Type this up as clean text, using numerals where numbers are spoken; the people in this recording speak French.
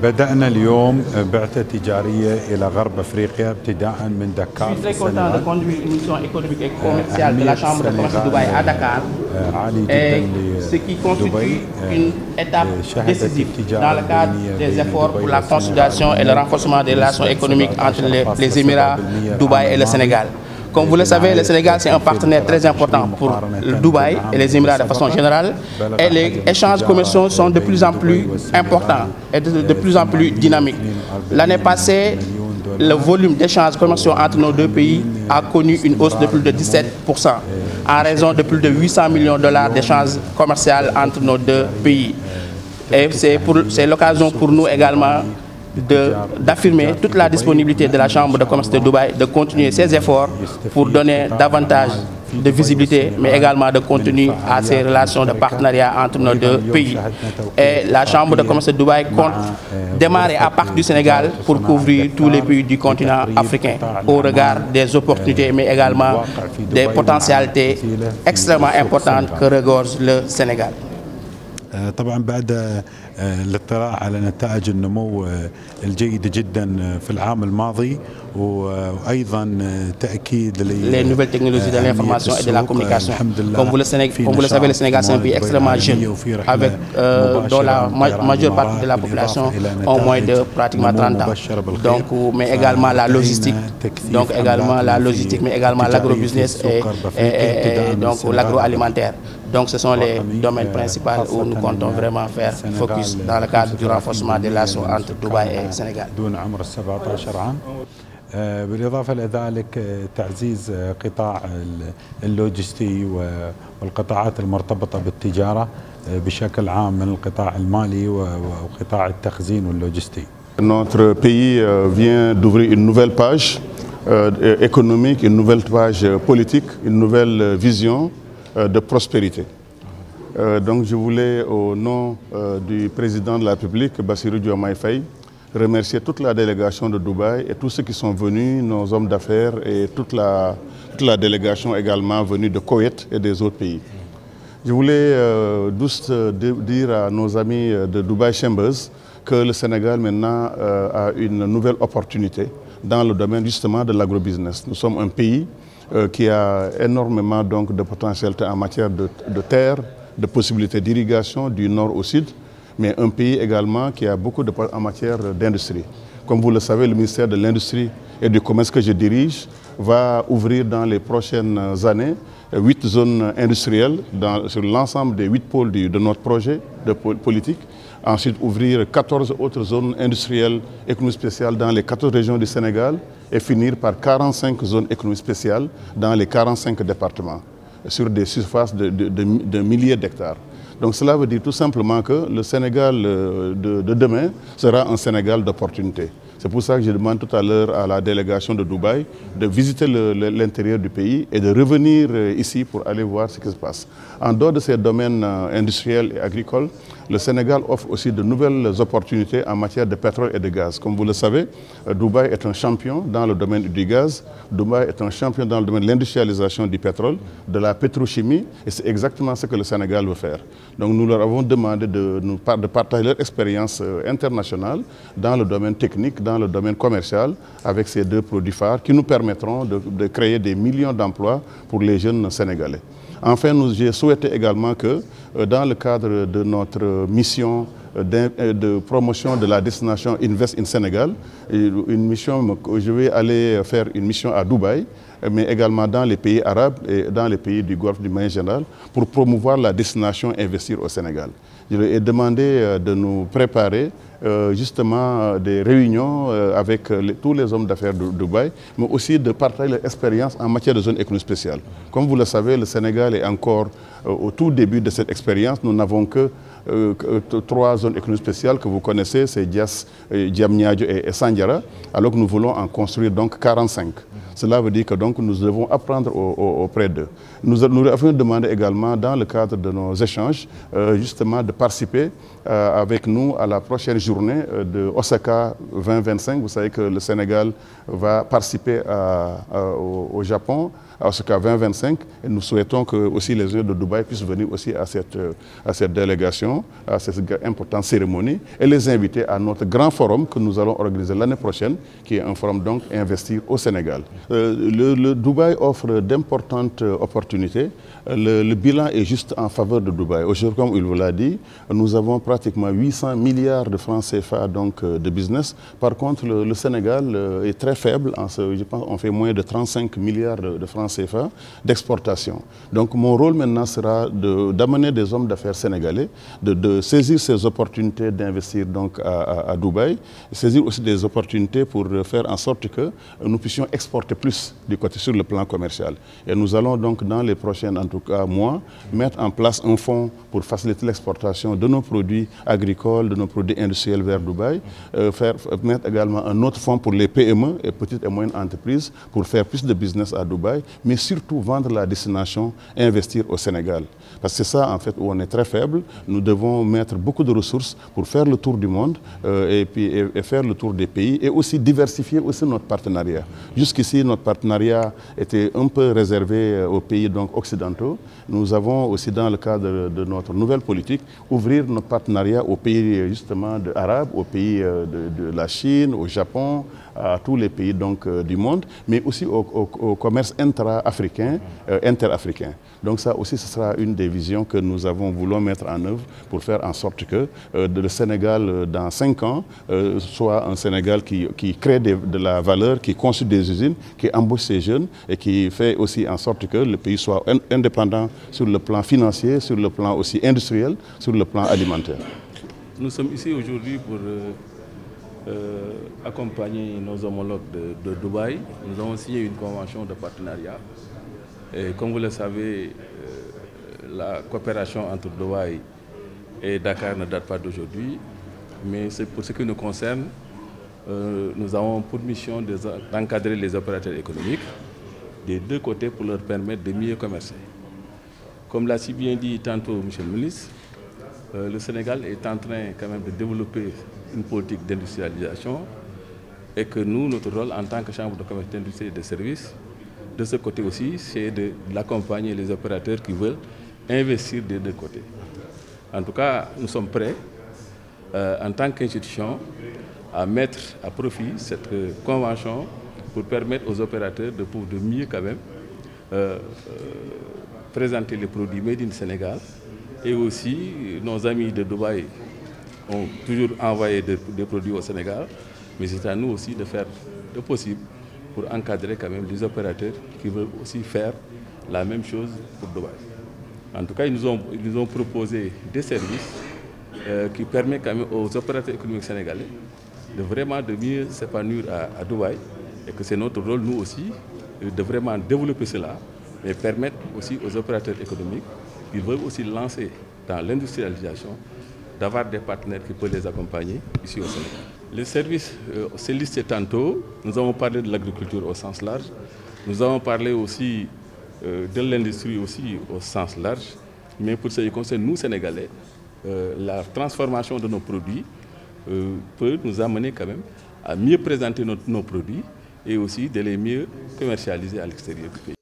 بدأنا اليوم بعثة تجارية إلى غرب أفريقيا ابتداء من دكار. Je suis très content de conduire une mission économique et commerciale de la Chambre de commerce de Dubaï à Dakar, et ce qui constitue une étape décisive dans le cadre des efforts pour la consolidation et le renforcement des relations économiques entre les Émirats, Dubaï et le Sénégal. Comme vous le savez, le Sénégal, c'est un partenaire très important pour le Dubaï et les Émirats de façon générale. Et les échanges commerciaux sont de plus en plus importants et de plus en plus dynamiques. L'année passée, le volume d'échanges commerciaux entre nos deux pays a connu une hausse de plus de 17% en raison de plus de 800 millions de dollars d'échanges commerciaux entre nos deux pays. Et c'est l'occasion pour nous également d'affirmer toute la disponibilité de la Chambre de commerce de Dubaï, de continuer ses efforts pour donner davantage de visibilité, mais également de contenu à ces relations de partenariat entre nos deux pays. Et la Chambre de commerce de Dubaï compte démarrer à partir du Sénégal pour couvrir tous les pays du continent africain au regard des opportunités, mais également des potentialités extrêmement importantes que regorge le Sénégal. طبعا بعد الاطلاع على نتائج النمو الجيدة جدا في العام الماضي وأيضا تأكيد les nouvelles technologies de l'information et de la communication. Comme vous le savez, le Sénégal c'est un pays extrêmement jeune, avec dont la majeure partie de la population ont moins de pratiquement 30 ans. Donc, mais également la logistique, mais également l'agrobusiness et donc l'agroalimentaire. Donc ce sont les domaines principaux où nous comptons vraiment faire focus dans le cadre du renforcement des relations entre Dubaï et Sénégal. بالإضافة إلى ذلك تعزيز قطاع اللوجستي والقطاعات المرتبطة بالتجارة بشكل عام من القطاع المالي وقطاع التخزين واللوجستي. Notre pays vient d'ouvrir une nouvelle page économique, une nouvelle page politique, une nouvelle vision de prospérité. Donc je voulais, au nom du président de la République, Bassirou Diomaye Faye, remercier toute la délégation de Dubaï et tous ceux qui sont venus, nos hommes d'affaires et toute la délégation également venue de Koweït et des autres pays. Je voulais juste dire à nos amis de Dubai Chambers que le Sénégal maintenant a une nouvelle opportunité dans le domaine justement de l'agrobusiness. Nous sommes un pays qui a énormément donc de potentialité en matière de terre, de possibilités d'irrigation du nord au sud, mais un pays également qui a beaucoup en matière d'industrie. Comme vous le savez, le ministère de l'Industrie et du Commerce que je dirige va ouvrir dans les prochaines années 8 zones industrielles sur l'ensemble des 8 pôles de notre projet de politique. Ensuite, ouvrir 14 autres zones industrielles économiques spéciales dans les 14 régions du Sénégal et finir par 45 zones économiques spéciales dans les 45 départements sur des surfaces de milliers d'hectares. Donc cela veut dire tout simplement que le Sénégal de demain sera un Sénégal d'opportunités. C'est pour ça que je demande tout à l'heure à la délégation de Dubaï de visiter l'intérieur du pays et de revenir ici pour aller voir ce qui se passe. En dehors de ces domaines industriels et agricoles, le Sénégal offre aussi de nouvelles opportunités en matière de pétrole et de gaz. Comme vous le savez, Dubaï est un champion dans le domaine du gaz. Dubaï est un champion dans le domaine de l'industrialisation du pétrole, de la pétrochimie, et c'est exactement ce que le Sénégal veut faire. Donc nous leur avons demandé de partager leur expérience internationale dans le domaine technique, dans le domaine commercial, avec ces deux produits phares qui nous permettront de créer des millions d'emplois pour les jeunes Sénégalais. Enfin, j'ai souhaité également que dans le cadre de notre mission de promotion de la destination Invest in Sénégal, je vais aller faire une mission à Dubaï, mais également dans les pays arabes et dans les pays du Golfe du manière générale pour promouvoir la destination investir au Sénégal. Je lui ai demandé de nous préparer justement des réunions avec tous les hommes d'affaires de Dubaï, mais aussi de partager leur expérience en matière de zone économique spéciale. Comme vous le savez, le Sénégal est encore au tout début de cette expérience. Nous n'avons que 3 zones économiques spéciales que vous connaissez, c'est Diass, Diamniadio et Sandiara, alors que nous voulons en construire donc 45. Cela veut dire que donc nous devons apprendre auprès d'eux. Nous avons demandé également dans le cadre de nos échanges justement de participer avec nous à la prochaine journée de Osaka 2025. Vous savez que le Sénégal va participer au Japon à Osaka 2025 et nous souhaitons que aussi les ingénieurs de Dubaï puissent venir aussi à cette délégation, à cette importante cérémonie et les inviter à notre grand forum que nous allons organiser l'année prochaine, qui est un forum donc Investir au Sénégal. Le Dubaï offre d'importantes opportunités. Le bilan est juste en faveur de Dubaï. Aujourd'hui, comme il vous l'a dit, nous avons pratiquement 800 milliards de francs CFA donc, de business. Par contre, le Sénégal est très faible. Je pense qu'on fait moins de 35 milliards de francs CFA d'exportation. Donc mon rôle maintenant sera d'amener des hommes d'affaires sénégalais, de saisir ces opportunités d'investir donc à Dubaï, saisir aussi des opportunités pour faire en sorte que nous puissions exporter plus du côté sur le plan commercial. Et nous allons donc dans les prochaines, en tout cas mois, mettre en place un fonds pour faciliter l'exportation de nos produits agricoles, de nos produits industriels vers Dubaï, mettre également un autre fonds pour les PME et petites et moyennes entreprises pour faire plus de business à Dubaï, mais surtout vendre la destination et investir au Sénégal. Parce que c'est ça en fait où on est très faible. Nous devons mettre beaucoup de ressources pour faire le tour du monde et faire le tour des pays et aussi diversifier aussi notre partenariat. Jusqu'ici, notre partenariat était un peu réservé aux pays donc, occidentaux. Nous avons aussi dans le cadre de notre nouvelle politique ouvrir notre partenariat aux pays justement arabes, aux pays de la Chine, au Japon, à tous les pays donc, du monde, mais aussi au commerce intra-africain, interafricain. Donc ça aussi, ce sera une des visions que nous voulons mettre en œuvre pour faire en sorte que le Sénégal, dans 5 ans, soit un Sénégal qui crée de la valeur, qui construit des usines, qui embauche ces jeunes et qui fait aussi en sorte que le pays soit indépendant sur le plan financier, sur le plan aussi industriel, sur le plan alimentaire. Nous sommes ici aujourd'hui pour accompagner nos homologues de Dubaï. Nous avons signé une convention de partenariat. Et comme vous le savez, la coopération entre Dubaï et Dakar ne date pas d'aujourd'hui. Mais pour ce qui nous concerne, nous avons pour mission d'encadrer les opérateurs économiques des deux côtés pour leur permettre de mieux commercer. Comme l'a si bien dit tantôt M. le ministre, le Sénégal est en train quand même de développer une politique d'industrialisation et que nous, notre rôle en tant que Chambre de commerce, d'industrie et de services, de ce côté aussi, c'est d'accompagner les opérateurs qui veulent investir des deux côtés. En tout cas, nous sommes prêts, en tant qu'institution, à mettre à profit cette convention pour permettre aux opérateurs de mieux quand même présenter les produits made in Sénégal. Et aussi, nos amis de Dubaï ont toujours envoyé des produits au Sénégal, mais c'est à nous aussi de faire le possible pour encadrer quand même les opérateurs qui veulent aussi faire la même chose pour Dubaï. En tout cas, ils nous ont proposé des services qui permettent quand même aux opérateurs économiques sénégalais de mieux s'épanouir à Dubaï et que c'est notre rôle, nous aussi, de vraiment développer cela, mais permettre aussi aux opérateurs économiques qui veulent aussi lancer dans l'industrialisation, d'avoir des partenaires qui peuvent les accompagner ici au Sénégal. Les services, c'est listé tantôt. Nous avons parlé de l'agriculture au sens large. Nous avons parlé aussi de l'industrie aussi au sens large. Mais pour ce qui concerne nous, Sénégalais, la transformation de nos produits peut nous amener quand même à mieux présenter nos produits et aussi de les mieux commercialiser à l'extérieur du pays.